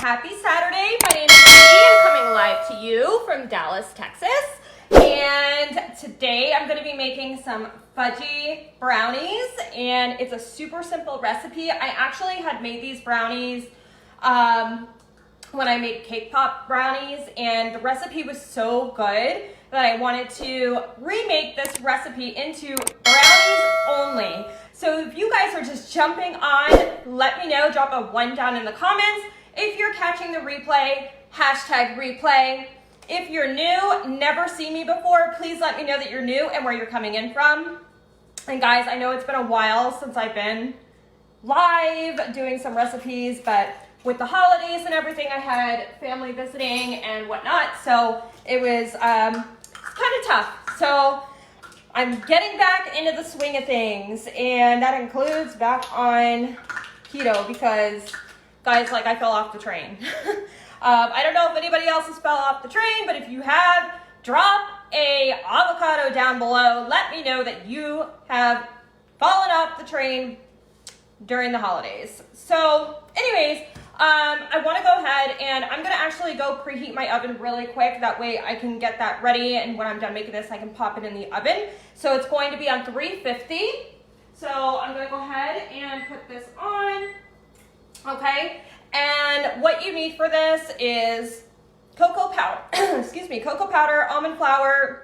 Happy Saturday. My name is Dee. I'm coming live to you from Dallas, Texas. And today I'm going to be making some fudgy brownies. And it's a super simple recipe. I actually had made these brownies when I made cake pop brownies. And the recipe was so good that I wanted to remake this recipe into brownies only. So if you guys are just jumping on, let me know, drop a 1 down in the comments. If you're catching the replay, hashtag replay. If you're new, never seen me before, please let me know that you're new and where you're coming in from. And guys, I know it's been a while since I've been live doing some recipes, but with the holidays and everything, I had family visiting and whatnot, so it was kind of tough. So I'm getting back into the swing of things, and that includes back on keto because, guys, like, I fell off the train. I don't know if anybody else has fell off the train, but if you have, drop a avocado down below. Let me know that you have fallen off the train during the holidays. So anyways, I want to go ahead and I'm going to actually go preheat my oven really quick. That way I can get that ready, and when I'm done making this, I can pop it in the oven. So it's going to be on 350. So I'm going to go ahead and put this on. Okay. And what you need for this is cocoa powder, excuse me, cocoa powder, almond flour,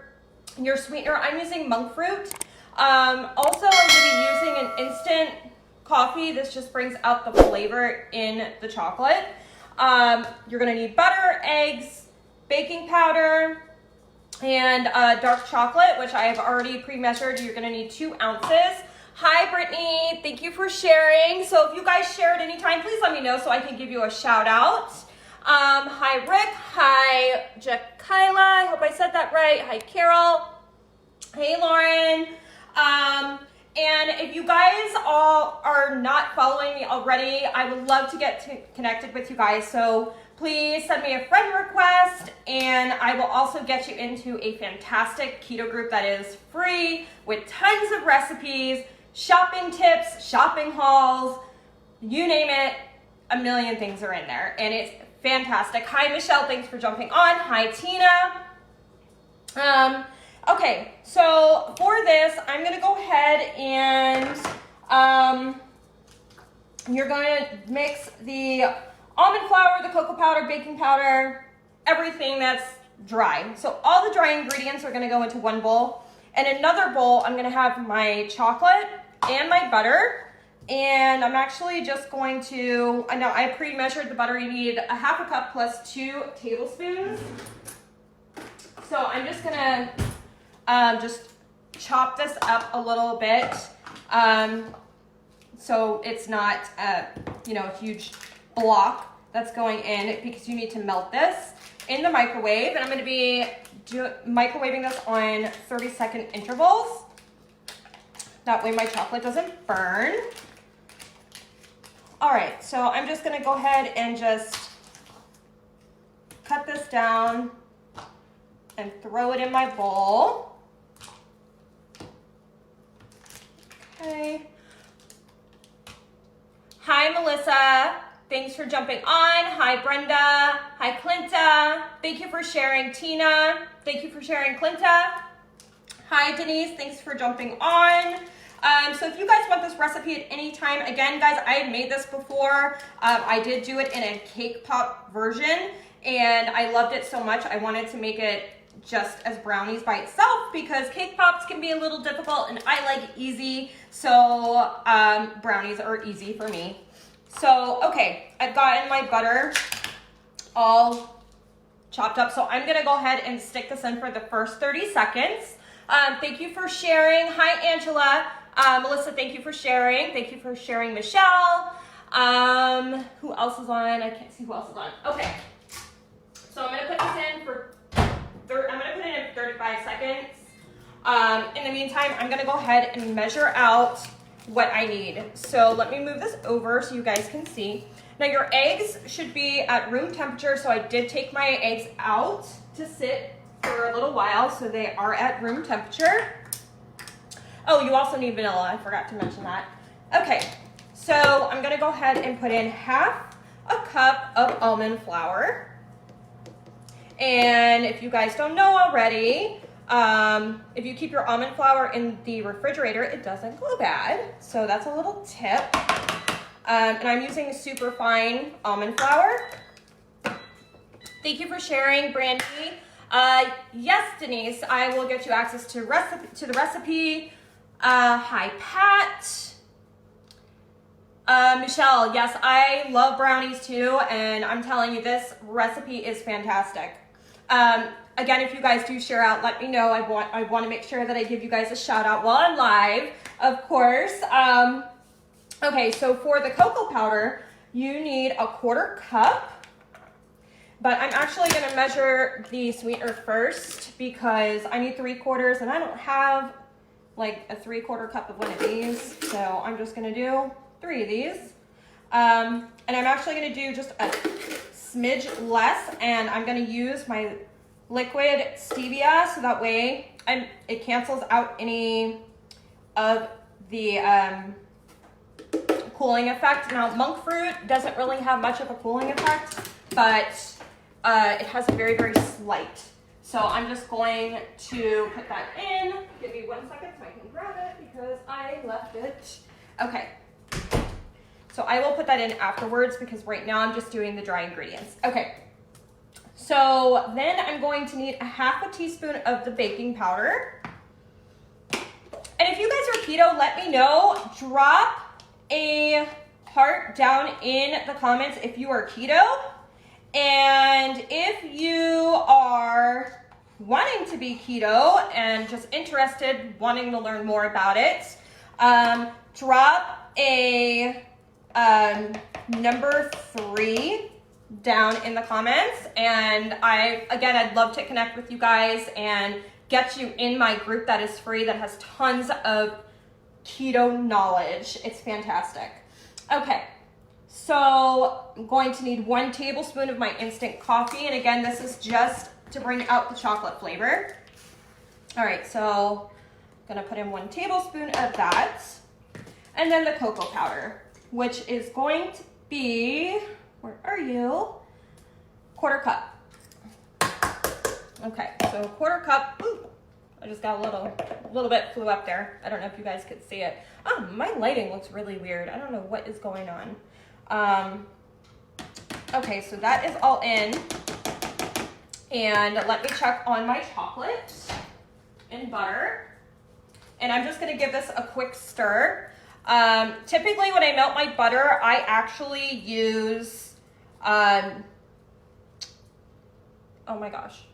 your sweetener. I'm using monk fruit. Also, I'm going to be using an instant coffee. This just brings out the flavor in the chocolate. You're going to need butter, eggs, baking powder, and dark chocolate, which I have already pre-measured. You're going to need 2 ounces. Hi, Brittany. Thank you for sharing. So if you guys share at any time, please let me know so I can give you a shout out. Hi, Rick. Hi, Jakila. I hope I said that right. Hi, Carol. Hey, Lauren. And if you guys all are not following me already, I would love to get connected with you guys. So please send me a friend request, and I will also get you into a fantastic keto group that is free with tons of recipes, shopping tips, shopping hauls, you name it, a million things are in there, and it's fantastic. Hi, Michelle. Thanks for jumping on. Hi, Tina. Okay, so for this, I'm going to go ahead and you're going to mix the almond flour, the cocoa powder, baking powder, everything that's dry. So all the dry ingredients are going to go into one bowl. And another bowl, I'm going to have my chocolate and my butter. And I'm actually just going to, I know I pre-measured the butter. You need a half a cup plus 2 tablespoons. So I'm just going to just chop this up a little bit, so it's not a huge block that's going in, because you need to melt this in the microwave. And I'm going to be microwaving this on 30-second intervals. That way my chocolate doesn't burn. All right, so I'm just going to go ahead and just cut this down and throw it in my bowl. Okay. Hi, Melissa. Thanks for jumping on. Hi, Brenda. Hi, Clinta. Thank you for sharing, Tina. Thank you for sharing, Clinta. Hi, Denise. Thanks for jumping on. So if you guys want this recipe at any time, again, guys, I had made this before. I did do it in a cake pop version, and I loved it so much. I wanted to make it just as brownies by itself, because cake pops can be a little difficult and I like easy. So brownies are easy for me. So, okay, I've gotten my butter all chopped up. So I'm gonna go ahead and stick this in for the first 30 seconds. Thank you for sharing. Hi, Angela. Melissa, thank you for sharing. Thank you for sharing, Michelle. Who else is on? I can't see who else is on. Okay, so I'm gonna put this in for I'm going to put it in 35 seconds. In the meantime, I'm going to go ahead and measure out what I need. So let me move this over so you guys can see. Now your eggs should be at room temperature. So I did take my eggs out to sit for a little while. So they are at room temperature. Oh, you also need vanilla. I forgot to mention that. Okay, so I'm going to go ahead and put in half a cup of almond flour. And if you guys don't know already, if you keep your almond flour in the refrigerator, it doesn't go bad. So that's a little tip. And I'm using super fine almond flour. Thank you for sharing, Brandy. Yes, Denise, I will get you access to the recipe. Hi, Pat. Michelle, yes, I love brownies too, and I'm telling you, this recipe is fantastic. Again, if you guys do share out, let me know. I want to make sure that I give you guys a shout out while I'm live, of course. Okay, so for the cocoa powder, you need a 1/4 cup. But I'm actually going to measure the sweetener first because I need 3/4 and I don't have like a 3/4 cup of one of these. So I'm just going to do 3 of these. And I'm actually going to do just a smidge less, and I'm going to use my liquid stevia so that way it cancels out any of the cooling effect. Now, monk fruit doesn't really have much of a cooling effect, but it has a very, very slight. So I'm just going to put that in. Give me 1 second so I can grab it because I left it. Okay. So I will put that in afterwards because right now I'm just doing the dry ingredients. Okay. So then I'm going to need a 1/2 teaspoon of the baking powder. And if you guys are keto, let me know. Drop a heart down in the comments if you are keto. And if you are wanting to be keto and just interested, wanting to learn more about it, drop a number 3 down in the comments. And I'd love to connect with you guys and get you in my group that is free, that has tons of keto knowledge. It's fantastic. Okay. So I'm going to need 1 tablespoon of my instant coffee. And again, this is just to bring out the chocolate flavor. All right, so I'm gonna put in 1 tablespoon of that. And then the cocoa powder, which is going to be, where are you? 1/4 cup. Okay, so 1/4 cup. Ooh, I just got a little bit flew up there. I don't know if you guys could see it. Oh, my lighting looks really weird. I don't know what is going on. Okay, so that is all in. And let me check on my chocolate and butter. And I'm just gonna give this a quick stir. Typically when I melt my butter, I actually use, oh my gosh,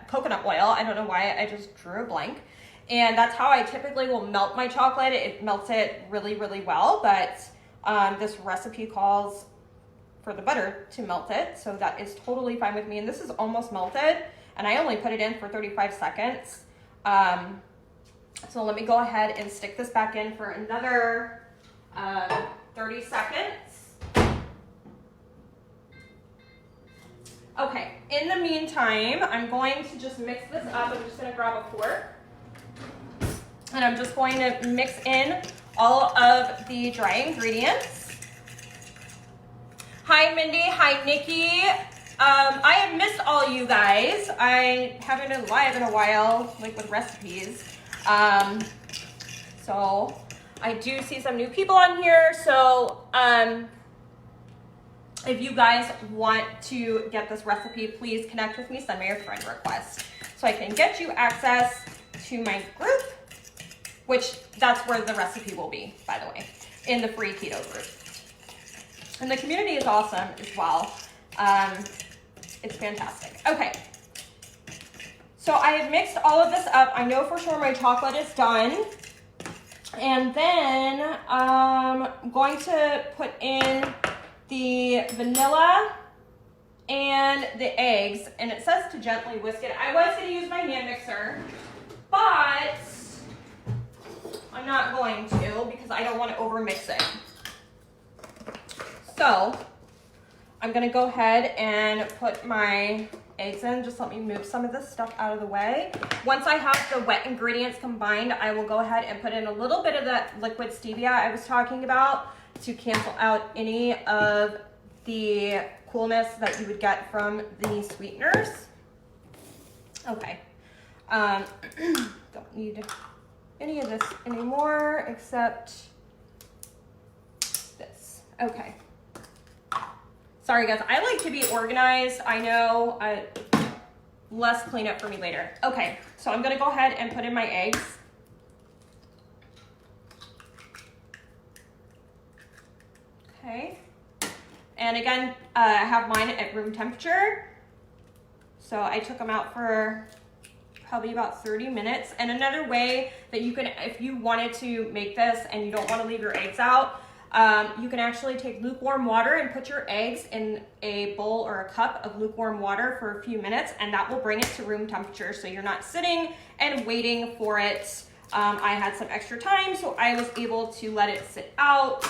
coconut oil. I don't know why, I just drew a blank. And that's how I typically will melt my chocolate. It melts it really, really well, but this recipe calls for the butter to melt it, so that is totally fine with me. And this is almost melted, and I only put it in for 35 seconds. So let me go ahead and stick this back in for another 30 seconds. Okay, in the meantime, I'm going to just mix this up. I'm just gonna grab a fork, and I'm just going to mix in all of the dry ingredients. Hi, Mindy. Hi, Nikki. I have missed all you guys. I haven't been live in a while, like with recipes. So I do see some new people on here. So if you guys want to get this recipe, please connect with me. Send me your friend request so I can get you access to my group, which that's where the recipe will be, by the way, in the free keto group. And the community is awesome as well. It's fantastic. Okay. So I have mixed all of this up. I know for sure my chocolate is done. And then I'm going to put in the vanilla and the eggs. And it says to gently whisk it. I was going to use my hand mixer, but I'm not going to because I don't want to overmix it. So I'm going to go ahead and put my eggs in. Just let me move some of this stuff out of the way. Once I have the wet ingredients combined, I will go ahead and put in a little bit of that liquid stevia I was talking about to cancel out any of the coolness that you would get from the sweeteners. Okay. Don't need any of this anymore except this. Okay. Sorry guys, I like to be organized. I know, less cleanup for me later. Okay, so I'm gonna go ahead and put in my eggs. Okay. And again, I have mine at room temperature. So I took them out for probably about 30 minutes. And another way that you can, if you wanted to make this and you don't want to leave your eggs out, you can actually take lukewarm water and put your eggs in a bowl or a cup of lukewarm water for a few minutes, and that will bring it to room temperature. So you're not sitting and waiting for it. I had some extra time, so I was able to let it sit out.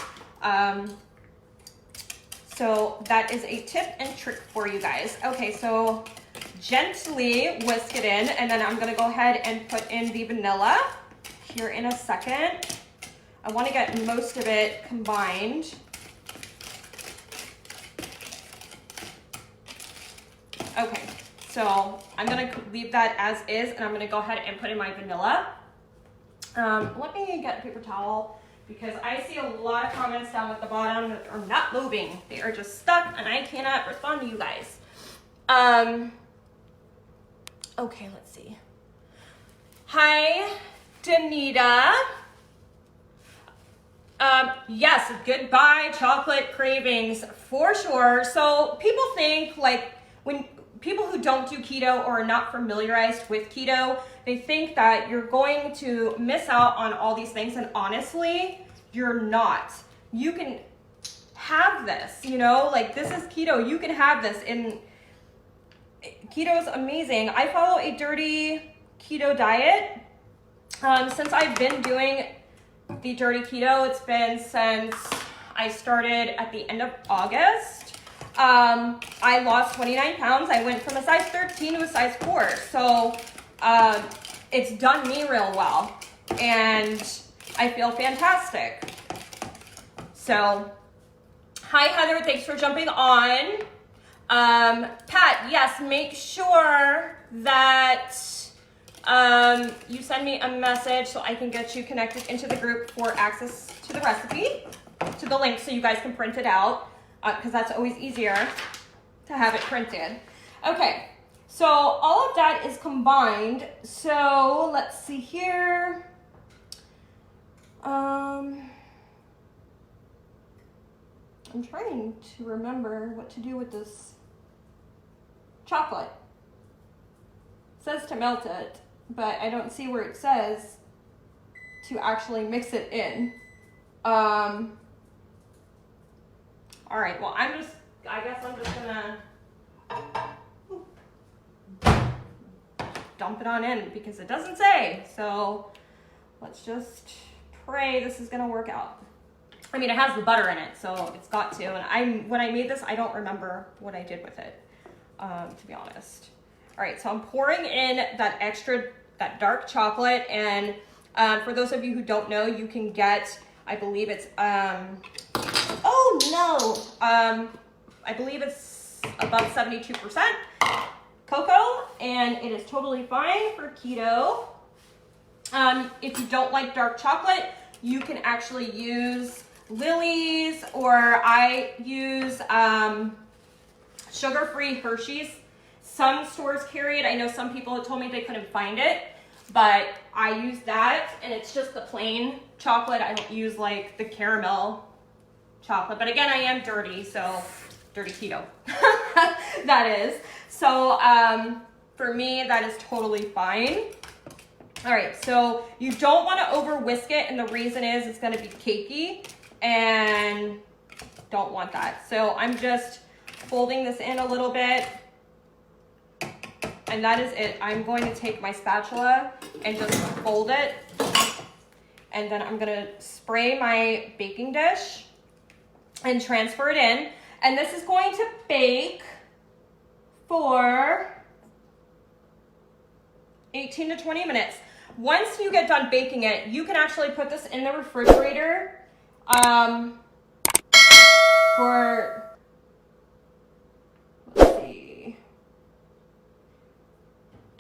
So that is a tip and trick for you guys. Okay, so gently whisk it in, and then I'm gonna go ahead and put in the vanilla here in a second. I wanna get most of it combined. Okay, so I'm gonna leave that as is, and I'm gonna go ahead and put in my vanilla. Let me get a paper towel, because I see a lot of comments down at the bottom that are not moving. They are just stuck, and I cannot respond to you guys. Okay, let's see. Hi, Danita. Yes, goodbye chocolate cravings for sure. So people think, like, when people who don't do keto or are not familiarized with keto, they think that you're going to miss out on all these things, and honestly, you're not. You can have this, you know, like, this is keto. You can have this, and keto is amazing. I follow a dirty keto diet. Since I've been doing the dirty keto, it's been since I started at the end of August. I lost 29 pounds. I went from a size 13 to a size 4. So it's done me real well, and I feel fantastic. So, hi Heather, thanks for jumping on. Pat, yes, make sure that you send me a message so I can get you connected into the group for access to the recipe, to the link, so you guys can print it out, because that's always easier to have it printed. Okay, so all of that is combined. So let's see here. I'm trying to remember what to do with this chocolate. It says to melt it, but I don't see where it says to actually mix it in. All right, well, I guess I'm just gonna dump it on in, because it doesn't say. So let's just pray this is gonna work out. I mean, it has the butter in it, so it's got to. And when I made this, I don't remember what I did with it, to be honest. All right, so I'm pouring in that dark chocolate, and for those of you who don't know, you can get, I believe it's, oh no, I believe it's above 72% cocoa, and it is totally fine for keto. If you don't like dark chocolate, you can actually use Lily's, or I use sugar-free Hershey's. Some stores carry it. I know some people have told me they couldn't find it, but I use that, and it's just the plain chocolate. I don't use like the caramel chocolate, but again, I am dirty, so dirty keto. That is. So for me, that is totally fine. All right, so you don't want to over whisk it, and the reason is it's going to be cakey, and don't want that. So I'm just folding this in a little bit, and that is it. I'm going to take my spatula and just fold it, and then I'm going to spray my baking dish and transfer it in, and this is going to bake for 18 to 20 minutes. Once you get done baking it, you can actually put this in the refrigerator for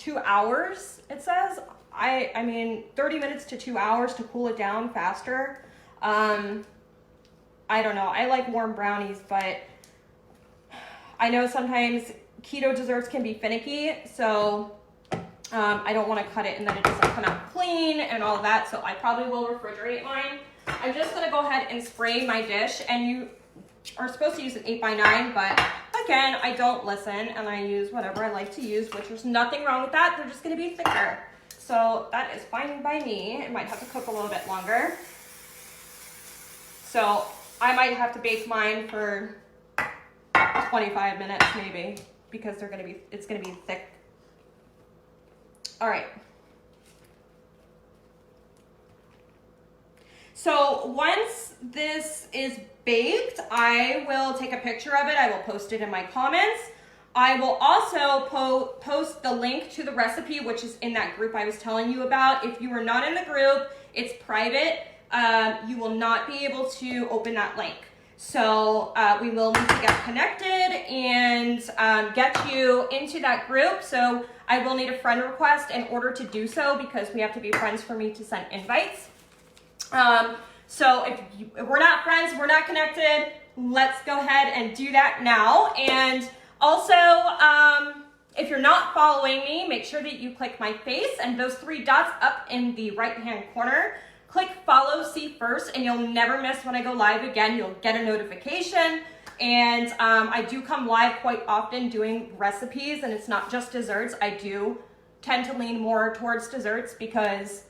2 hours, it says. I mean, 30 minutes to 2 hours to cool it down faster. I don't know. I like warm brownies, but I know sometimes keto desserts can be finicky, so I don't want to cut it and then it doesn't come out clean and all that, so I probably will refrigerate mine. I'm just going to go ahead and spray my dish, and you are supposed to use an 8x9, but again, I don't listen, and I use whatever I like to use, which there's nothing wrong with that. They're just going to be thicker. So that is fine by me. It might have to cook a little bit longer. So I might have to bake mine for 25 minutes maybe, because it's going to be thick. All right. So once this is baked, I will take a picture of it. I will post it in my comments. I will also post the link to the recipe, which is in that group I was telling you about. If you are not in the group, it's private. You will not be able to open that link. So we will need to get connected and get you into that group. So I will need a friend request in order to do so, because we have to be friends for me to send invites. So if we're not friends, we're not connected, let's go ahead and do that now. And also, if you're not following me, make sure that you click my face and those 3 dots up in the right-hand corner. Click follow, see first, and you'll never miss when I go live again. You'll get a notification. And I do come live quite often doing recipes, and it's not just desserts. I do tend to lean more towards desserts because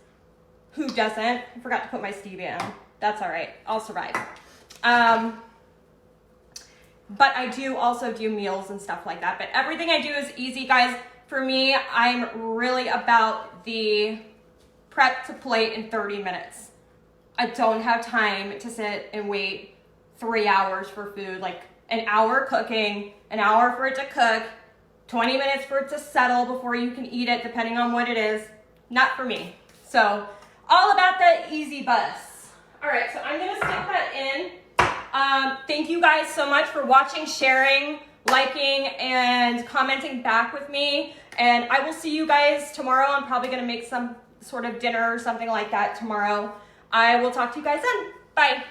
who doesn't? I forgot to put my stevia in. That's all right. I'll survive. But I do also do meals and stuff like that. But everything I do is easy, guys. For me, I'm really about the prep to plate in 30 minutes. I don't have time to sit and wait 3 hours for food, like an hour cooking, an hour for it to cook, 20 minutes for it to settle before you can eat it, depending on what it is. Not for me. So all about the easy bus. All right, so I'm gonna stick that in. Thank you guys so much for watching, sharing, liking, and commenting back with me. And I will see you guys tomorrow. I'm probably gonna make some sort of dinner or something like that tomorrow. I will talk to you guys then. Bye.